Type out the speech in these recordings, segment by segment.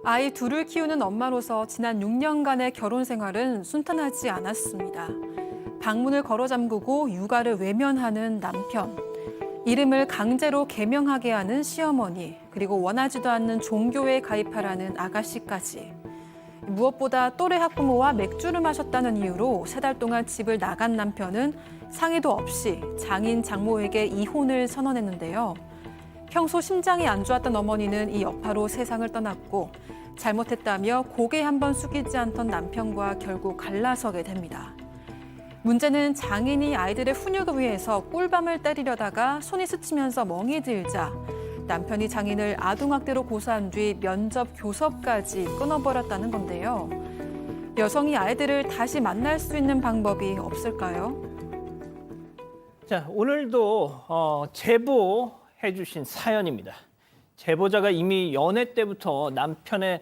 아이 둘을 키우는 엄마로서 지난 6년간의 결혼 생활은 순탄하지 않았습니다. 방문을 걸어 잠그고 육아를 외면하는 남편, 이름을 강제로 개명하게 하는 시어머니, 그리고 원하지도 않는 종교에 가입하라는 아가씨까지. 무엇보다 또래 학부모와 맥주를 마셨다는 이유로 3달 동안 집을 나간 남편은 상의도 없이 장인 장모에게 이혼을 선언했는데요. 평소 심장이 안 좋았던 어머니는 이 여파로 세상을 떠났고 잘못했다며 고개 한번 숙이지 않던 남편과 결국 갈라서게 됩니다. 문제는 장인이 아이들의 훈육을 위해서 꿀밤을 때리려다가 손이 스치면서 멍이 들자 남편이 장인을 아동학대로 고소한 뒤 면접 교섭까지 끊어버렸다는 건데요. 여성이 아이들을 다시 만날 수 있는 방법이 없을까요? 자, 오늘도 제보해 주신 사연입니다. 제보자가 이미 연애 때부터 남편의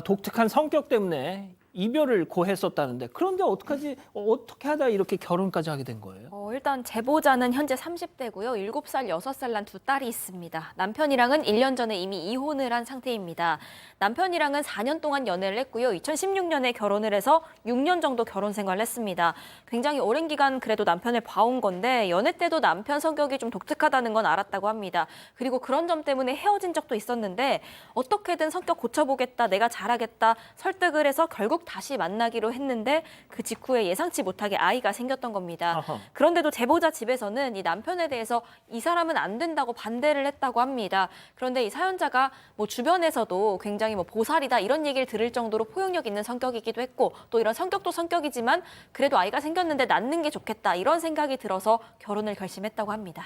독특한 성격 때문에 이별을 고했었다는데, 그런데 어떻게 하다 이렇게 결혼까지 하게 된 거예요? 일단 제보자는 현재 30대고요. 7살, 6살 난 두 딸이 있습니다. 남편이랑은 1년 전에 이미 이혼을 한 상태입니다. 남편이랑은 4년 동안 연애를 했고요. 2016년에 결혼을 해서 6년 정도 결혼 생활을 했습니다. 굉장히 오랜 기간 그래도 남편을 봐온 건데 연애 때도 남편 성격이 좀 독특하다는 건 알았다고 합니다. 그리고 그런 점 때문에 헤어진 적도 있었는데 어떻게든 성격 고쳐보겠다, 내가 잘하겠다 설득을 해서 결국 다시 만나기로 했는데 그 직후에 예상치 못하게 아이가 생겼던 겁니다. 아하. 그런데도 제보자 집에서는 이 남편에 대해서 이 사람은 안 된다고 반대를 했다고 합니다. 그런데 이 사연자가 주변에서도 굉장히 보살이다 이런 얘기를 들을 정도로 포용력 있는 성격이기도 했고 또 이런 성격도 성격이지만 그래도 아이가 생겼는데 낳는 게 좋겠다 이런 생각이 들어서 결혼을 결심했다고 합니다.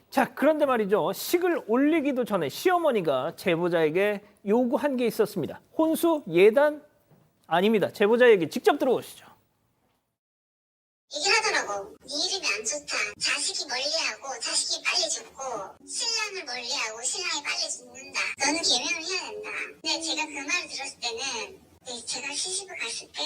자, 그런데 말이죠. 식을 올리기도 전에 시어머니가 제보자에게 요구한 게 있었습니다. 혼수, 예단? 아닙니다. 제보자 얘기 직접 들어보시죠. 얘기를 하더라고. 네 이름이 안 좋다. 자식이 멀리하고 자식이 빨리 죽고 신랑을 멀리하고 신랑이 빨리 죽는다. 너는 개명을 해야 된다. 근데 제가 그 말을 들었을 때는 제가 시집을 갔을 때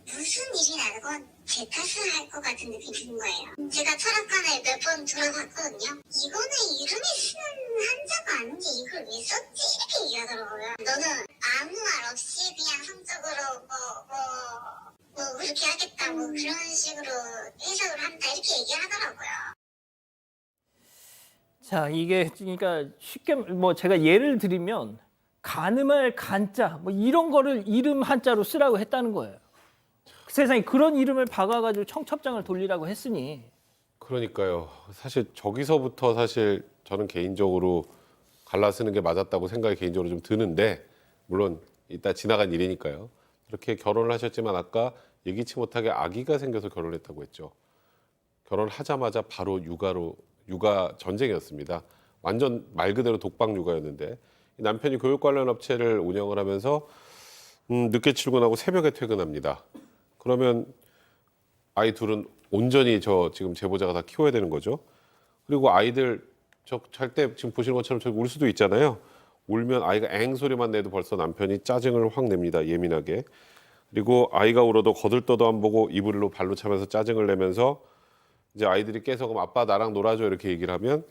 무슨 일이 나건 제 탓을 할 것 같은 느낌이 드는 거예요. 제가 철학관에 몇 번 들어봤거든요. 이거는 이름이 쓰는 한자가 아닌데 이걸 왜 썼지? 이렇게 얘기하더라고요. 너는 아무 말 없이 그냥 성적으로 그렇게 하겠다 그런 식으로 해석을 한다 이렇게 얘기를 하더라고요. 자, 이게 그러니까 쉽게 제가 예를 들면 가늠할 간자 이런 거를 이름 한자로 쓰라고 했다는 거예요. 세상에 그런 이름을 박아가지고 청첩장을 돌리라고 했으니. 그러니까요. 사실 저기서부터 사실 저는 개인적으로 갈라 쓰는 게 맞았다고 생각이 개인적으로 좀 드는데, 물론 이따 지나간 일이니까요. 이렇게 결혼을 하셨지만 아까 예기치 못하게 아기가 생겨서 결혼했다고 했죠. 결혼하자마자 바로 육아 전쟁이었습니다. 완전 말 그대로 독박 육아였는데 남편이 교육 관련 업체를 운영을 하면서 늦게 출근하고 새벽에 퇴근합니다. 그러면 아이 둘은 온전히 지금 제보자가 다 키워야 되는 거죠. 그리고 아이들 잘 때 지금 보시는 것처럼 저기 울 수도 있잖아요. 울면 아이가 앵 소리만 내도 벌써 남편이 짜증을 확 냅니다. 예민하게. 그리고 아이가 울어도 거들떠도 안 보고 이불로 발로 차면서 짜증을 내면서 이제 아이들이 깨서 그럼 아빠 나랑 놀아줘 이렇게 얘기를 하면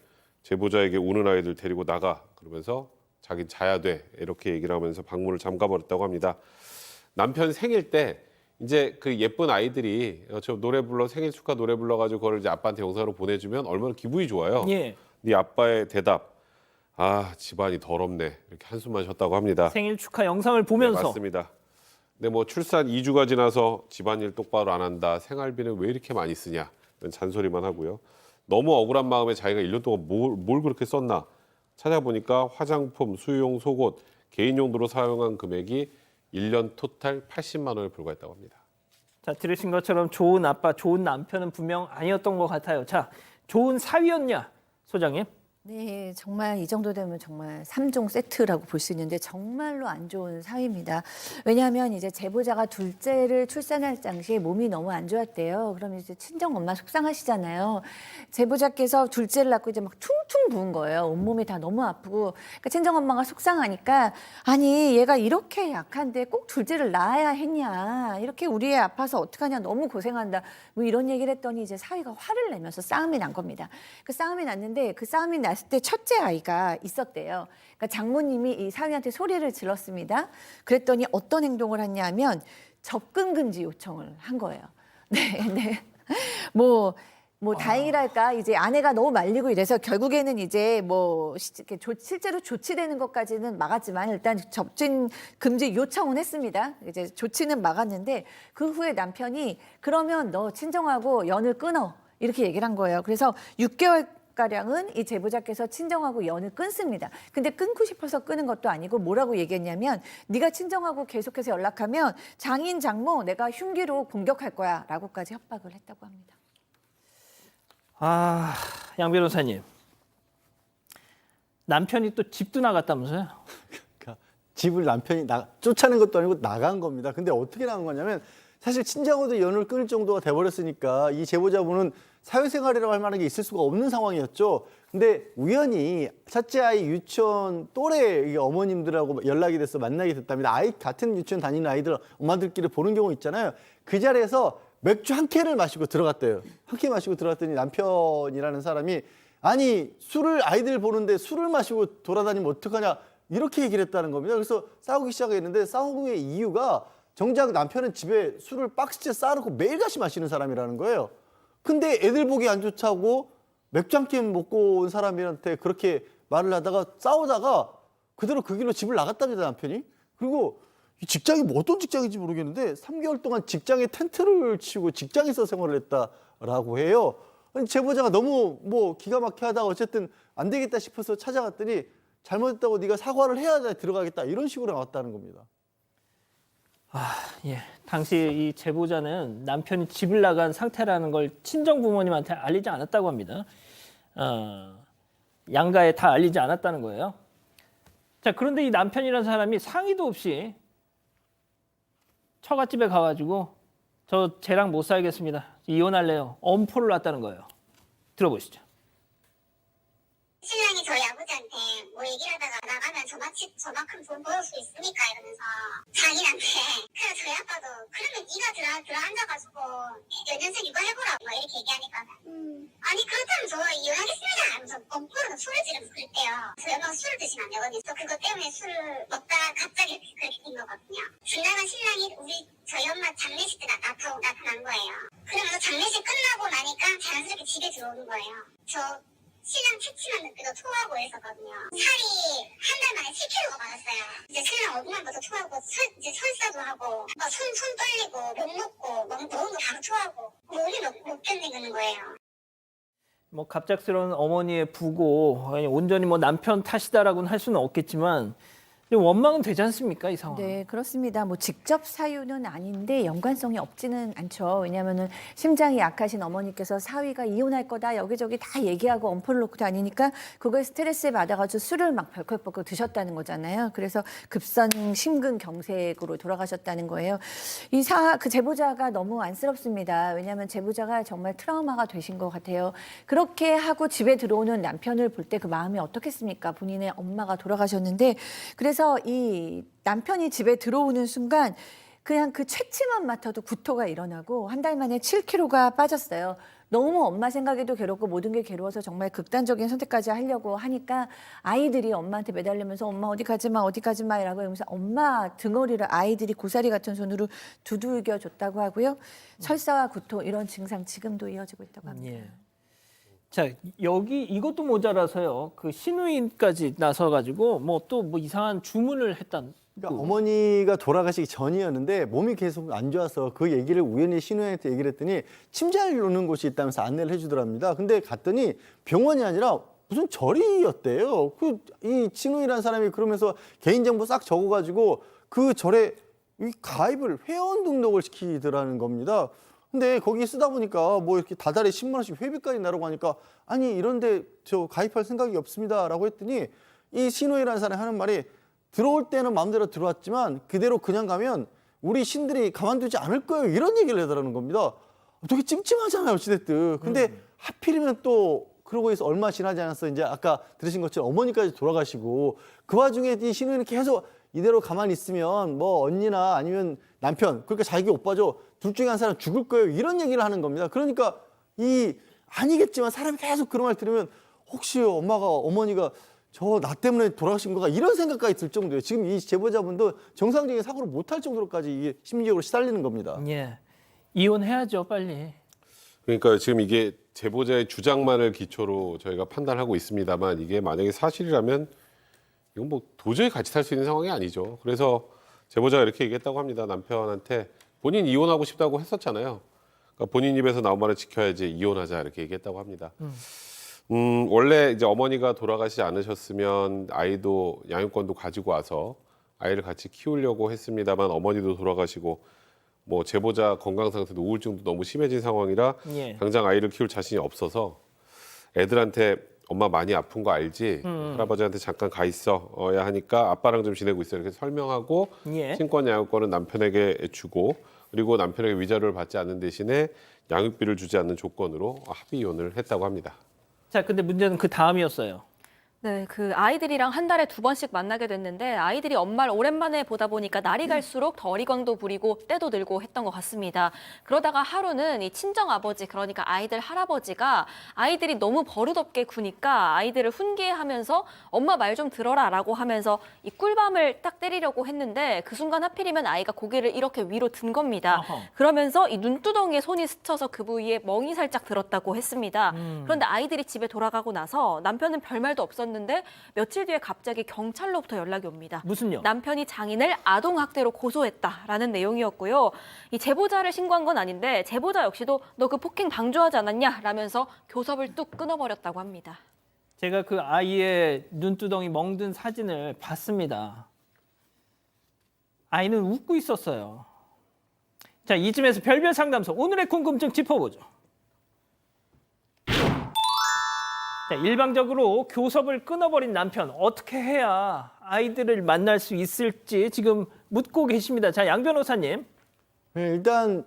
제보자에게 우는 아이들 데리고 나가 그러면서 자기 자야 돼 이렇게 얘기를 하면서 방문을 잠가버렸다고 합니다. 남편 생일 때 이제 그 예쁜 아이들이 저 노래 불러 생일 축하 노래 불러가지고 그걸 이제 아빠한테 영상으로 보내주면 얼마나 기분이 좋아요. 예. 네 아빠의 대답. 아 집안이 더럽네 이렇게 한숨만 쉬었다고 합니다. 생일 축하 영상을 보면서. 네, 맞습니다. 근데 출산 2주가 지나서 집안일 똑바로 안 한다. 생활비는 왜 이렇게 많이 쓰냐. 이런 잔소리만 하고요. 너무 억울한 마음에 자기가 1년 동안 뭘 그렇게 썼나. 찾아보니까 화장품, 수유용 속옷, 개인 용도로 사용한 금액이 1년 토탈 80만 원에 불과했다고 합니다. 자, 들으신 것처럼 좋은 아빠, 좋은 남편은 분명 아니었던 것 같아요. 자, 좋은 사위였냐, 소장님? 네, 정말 이 정도 되면 정말 3종 세트라고 볼 수 있는데 정말로 안 좋은 사위입니다. 왜냐하면 이제 제보자가 둘째를 출산할 당시에 몸이 너무 안 좋았대요. 그러면 이제 친정 엄마 속상하시잖아요. 제보자께서 둘째를 낳고 이제 막 퉁퉁 부은 거예요. 온몸이 다 너무 아프고. 그러니까 친정 엄마가 속상하니까 아니 얘가 이렇게 약한데 꼭 둘째를 낳아야 했냐. 이렇게 우리 애 아파서 어떡하냐. 너무 고생한다. 이런 얘기를 했더니 이제 사위가 화를 내면서 싸움이 난 겁니다. 그 싸움이 났는데 그 싸움이 날 낳았을 때 첫째 아이가 있었대요. 그러니까 장모님이 이 사위한테 소리를 질렀습니다. 그랬더니 어떤 행동을 했냐면 접근 금지 요청을 한 거예요. 네, 네. 뭐 다행이랄까 이제 아내가 너무 말리고 이래서 결국에는 이제 뭐 실제로 조치되는 것까지는 막았지만 일단 접진 금지 요청은 했습니다. 이제 조치는 막았는데 그 후에 남편이 그러면 너 친정하고 연을 끊어 이렇게 얘기를 한 거예요. 그래서 6개월 가량은 이 제보자께서 친정하고 연을 끊습니다. 근데 끊고 싶어서 끊은 것도 아니고 뭐라고 얘기했냐면 네가 친정하고 계속해서 연락하면 장인 장모 내가 흉기로 공격할 거야라고까지 협박을 했다고 합니다. 아, 양 변호사님. 남편이 또 집도 나갔다면서요? 그러니까 집을 남편이 쫓아낸 것도 아니고 나간 겁니다. 근데 어떻게 나간 거냐면 사실 친정하고도 연을 끊을 정도가 돼버렸으니까 이 제보자분은 사회생활이라고 할 만한 게 있을 수가 없는 상황이었죠. 근데 우연히 첫째 아이 유치원 또래 어머님들하고 연락이 돼서 만나게 됐답니다. 아이 같은 유치원 다니는 아이들 엄마들끼리 보는 경우 있잖아요. 그 자리에서 맥주 한 캔을 마시고 들어갔대요. 한 캔 마시고 들어갔더니 남편이라는 사람이 아니 술을 아이들 보는데 술을 마시고 돌아다니면 어떡하냐 이렇게 얘기를 했다는 겁니다. 그래서 싸우기 시작했는데 싸움의 이유가 정작 남편은 집에 술을 박스째 쌓아놓고 매일같이 마시는 사람이라는 거예요. 근데 애들 보기 안 좋다고 맥주 한 캔 먹고 온 사람한테 그렇게 말을 하다가 싸우다가 그대로 그 길로 집을 나갔답니다, 남편이. 그리고 이 직장이 뭐 어떤 직장인지 모르겠는데 3개월 동안 직장에 텐트를 치고 직장에서 생활을 했다라고 해요. 아니, 제보자가 너무 뭐 기가 막히게 하다가 어쨌든 안 되겠다 싶어서 찾아갔더니 잘못했다고 네가 사과를 해야 들어가겠다 이런 식으로 나왔다는 겁니다. 아, 예. 당시 이 제보자는 남편이 집을 나간 상태라는 걸 친정 부모님한테 알리지 않았다고 합니다. 양가에 다 알리지 않았다는 거예요. 자, 그런데 이 남편이라는 사람이 상의도 없이 처갓집에 가가지고 저 쟤랑 못 살겠습니다. 이혼할래요. 엄포를 놨다는 거예요. 들어보시죠. 신랑이 저희 아버지한테 뭐 얘기를 하다가 나가면 저만큼 돈 벌을 수 있으니까 이러면서 자기한테 그래 저희 아빠도 그러면 네가 들어 앉아가지고 연년생 이거 해보라고 막 이렇게 얘기하니까 아니 그렇다면 저 이혼하겠습니다 하면서 엉터리로 술을 지르면서 그랬대요. 저희 엄마가 술을 드시면 안 되거든요. 그래서 그것 때문에 술을 먹다가 갑자기 그렇게 된 거거든요. 지나간 신랑이 저희 엄마 장례식 때 나타난 거예요. 그러면서 장례식 끝나고 나니까 자연스럽게 집에 들어오는 거예요. 저 신랑 체치만 느끼고 토하고 했었거든요. 살이 한 달 만에 10kg가 빠졌어요. 이제 신랑 얼굴만 봐도 토하고 이제 설사도 하고 손 떨리고 못 먹고 먹은 거 바로 토하고 몸이 못 견디는 거예요. 뭐 갑작스러운 어머니의 부고 온전히 뭐 남편 탓이다라고는 할 수는 없겠지만 원망은 되지 않습니까, 이 상황? 네, 그렇습니다. 뭐 직접 사유는 아닌데 연관성이 없지는 않죠. 왜냐하면은 심장이 약하신 어머니께서 사위가 이혼할 거다 여기저기 다 얘기하고 엄포를 놓고 다니니까 그거에 스트레스 받아가지고 술을 막 벌컥벌컥 드셨다는 거잖아요. 그래서 급성 심근경색으로 돌아가셨다는 거예요. 그 제보자가 너무 안쓰럽습니다. 왜냐하면 제보자가 정말 트라우마가 되신 것 같아요. 그렇게 하고 집에 들어오는 남편을 볼 때 그 마음이 어떻겠습니까? 본인의 엄마가 돌아가셨는데 그래서 이 남편이 집에 들어오는 순간 그냥 그 채취만 맡아도 구토가 일어나고 한 달 만에 7kg가 빠졌어요. 너무 엄마 생각에도 괴롭고 모든 게 괴로워서 정말 극단적인 선택까지 하려고 하니까 아이들이 엄마한테 매달리면서 엄마 어디 가지 마 어디 가지 마 이라고 하면서 엄마 등허리를 아이들이 고사리 같은 손으로 두들겨 줬다고 하고요. 설사와 구토 이런 증상 지금도 이어지고 있다고 합니다. 예. 자, 여기 이것도 모자라서요. 그 시누이까지 나서가지고 뭐 또 뭐 이상한 주문을 했단. 그러니까 어머니가 돌아가시기 전이었는데 몸이 계속 안 좋아서 그 얘기를 우연히 신우한테 얘기를 했더니 침대를 놓는 곳이 있다면서 안내를 해주더랍니다. 근데 갔더니 병원이 아니라 무슨 절이었대요. 이 신우이라는 사람이 그러면서 개인정보 싹 적어가지고 그 절에 가입을 회원 등록을 시키더라는 겁니다. 근데 거기 쓰다 보니까 뭐 이렇게 다달이 10만 원씩 회비까지 나라고 하니까 아니 이런데 저 가입할 생각이 없습니다라고 했더니 이 신우이라는 사람이 하는 말이 들어올 때는 마음대로 들어왔지만 그대로 그냥 가면 우리 신들이 가만두지 않을 거예요 이런 얘기를 하더라는 겁니다. 되게 찜찜하잖아요 어찌됐든. 근데 하필이면 또 그러고 해서 얼마 지나지 않았어 이제 아까 들으신 것처럼 어머니까지 돌아가시고 그 와중에 이 신우이는 계속 이대로 가만히 있으면 뭐 언니나 아니면 남편 그러니까 자기 오빠죠 둘 중에 한 사람 죽을 거예요 이런 얘기를 하는 겁니다. 그러니까 아니겠지만 사람이 계속 그런 말 들으면 혹시 어머니가 저 나 때문에 돌아가신 거가 이런 생각까지 들 정도예요. 지금 이 제보자분도 정상적인 사고를 못할 정도로까지 이게 심리적으로 시달리는 겁니다. 예. 이혼해야죠, 빨리. 그러니까 지금 이게 제보자의 주장만을 기초로 저희가 판단하고 있습니다만 이게 만약에 사실이라면 이건 뭐 도저히 같이 살 수 있는 상황이 아니죠. 그래서 제보자가 이렇게 얘기했다고 합니다. 남편한테 본인 이혼하고 싶다고 했었잖아요. 그러니까 본인 입에서 나온 말을 지켜야지 이혼하자 이렇게 얘기했다고 합니다. 원래 이제 어머니가 돌아가시지 않으셨으면 아이도 양육권도 가지고 와서 아이를 같이 키우려고 했습니다만 어머니도 돌아가시고 뭐 제보자 건강 상태도 우울증도 너무 심해진 상황이라 예. 당장 아이를 키울 자신이 없어서 애들한테 엄마 많이 아픈 거 알지? 할아버지한테 잠깐 가 있어야 하니까 아빠랑 좀 지내고 있어 이렇게 설명하고 예. 친권 양육권은 남편에게 주고 그리고 남편에게 위자료를 받지 않는 대신에 양육비를 주지 않는 조건으로 합의 이혼을 했다고 합니다. 자, 근데 문제는 그 다음이었어요. 네, 그 아이들이랑 한 달에 2번씩 만나게 됐는데 아이들이 엄마를 오랜만에 보다 보니까 날이 갈수록 더 어리광도 부리고 때도 들고 했던 것 같습니다. 그러다가 하루는 이 친정 아버지, 그러니까 아이들 할아버지가 아이들이 너무 버릇없게 구니까 아이들을 훈계하면서 엄마 말 좀 들어라라고 하면서 이 꿀밤을 딱 때리려고 했는데 그 순간 하필이면 아이가 고개를 이렇게 위로 든 겁니다. 어허. 그러면서 이 눈두덩이에 손이 스쳐서 그 부위에 멍이 살짝 들었다고 했습니다. 그런데 아이들이 집에 돌아가고 나서 남편은 별말도 없었는데 며칠 뒤에 갑자기 경찰로부터 연락이 옵니다. 무슨요? 남편이 장인을 아동학대로 고소했다라는 내용이었고요. 이 제보자를 신고한 건 아닌데 제보자 역시도 너 그 폭행 방조하지 않았냐? 라면서 교섭을 뚝 끊어버렸다고 합니다. 제가 그 아이의 눈두덩이 멍든 사진을 봤습니다. 아이는 웃고 있었어요. 자, 이쯤에서 별별 상담소 오늘의 궁금증 짚어보죠. 자, 일방적으로 교섭을 끊어버린 남편 어떻게 해야 아이들을 만날 수 있을지 지금 묻고 계십니다. 자, 양 변호사님. 네, 일단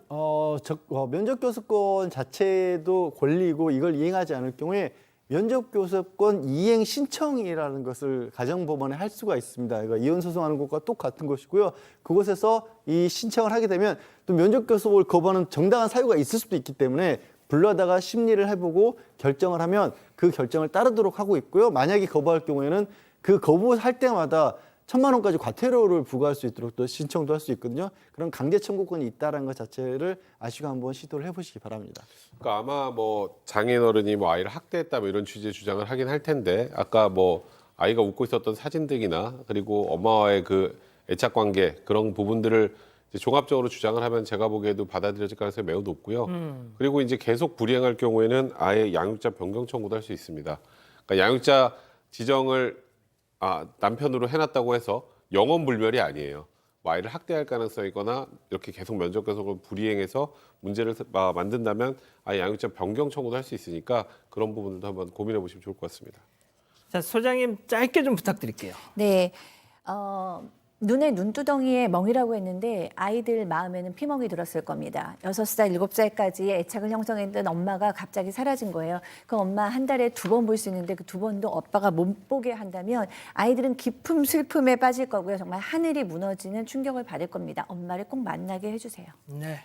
면접교섭권 자체도 권리고 이걸 이행하지 않을 경우에 면접교섭권 이행 신청이라는 것을 가정법원에 할 수가 있습니다. 그러니까 이혼 소송하는 것과 똑같은 것이고요. 그곳에서 이 신청을 하게 되면 또 면접교섭을 거부하는 정당한 사유가 있을 수도 있기 때문에 불러다가 심리를 해보고 결정을 하면 그 결정을 따르도록 하고 있고요. 만약에 거부할 경우에는 그 거부할 때마다 1,000만 원까지 과태료를 부과할 수 있도록 또 신청도 할 수 있거든요. 그런 강제 청구권이 있다는 것 자체를 아시고 한번 시도를 해보시기 바랍니다. 그러니까 아마 뭐 장인어른이 뭐 아이를 학대했다 뭐 이런 취지의 주장을 하긴 할 텐데 아까 뭐 아이가 웃고 있었던 사진 등이나 그리고 엄마와의 그 애착 관계 그런 부분들을 이제 종합적으로 주장을 하면 제가 보기에도 받아들여질 가능성이 매우 높고요. 그리고 이제 계속 불이행할 경우에는 아예 양육자 변경 청구도 할 수 있습니다. 그러니까 양육자 지정을 남편으로 해놨다고 해서 영원불멸이 아니에요. 뭐 아이를 학대할 가능성이 있거나 이렇게 계속 면접교섭을 불이행해서 문제를 만든다면 아예 양육자 변경 청구도 할 수 있으니까 그런 부분들도 한번 고민해 보시면 좋을 것 같습니다. 자, 소장님 짧게 좀 부탁드릴게요. 네. 눈에 눈두덩이에 멍이라고 했는데 아이들 마음에는 피멍이 들었을 겁니다. 6살, 7살까지의 애착을 형성했던 엄마가 갑자기 사라진 거예요. 그 엄마 한 달에 2번 볼 수 있는데 그 2번도 아빠가 못 보게 한다면 아이들은 깊은 슬픔에 빠질 거고요. 정말 하늘이 무너지는 충격을 받을 겁니다. 엄마를 꼭 만나게 해주세요. 네.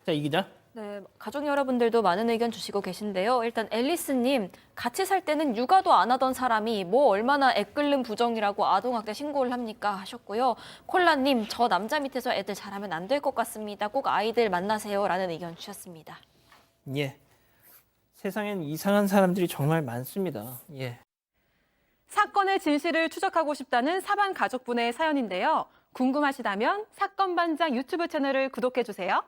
자, 이 기자. 네, 가족 여러분들도 많은 의견 주시고 계신데요. 일단 앨리스님, 같이 살 때는 육아도 안 하던 사람이 뭐 얼마나 애끓는 부정이라고 아동학대 신고를 합니까 하셨고요. 콜라님, 저 남자 밑에서 애들 잘하면 안 될 것 같습니다. 꼭 아이들 만나세요라는 의견 주셨습니다. 예. 세상엔 이상한 사람들이 정말 많습니다. 예. 사건의 진실을 추적하고 싶다는 사반 가족분의 사연인데요. 궁금하시다면 사건반장 유튜브 채널을 구독해주세요.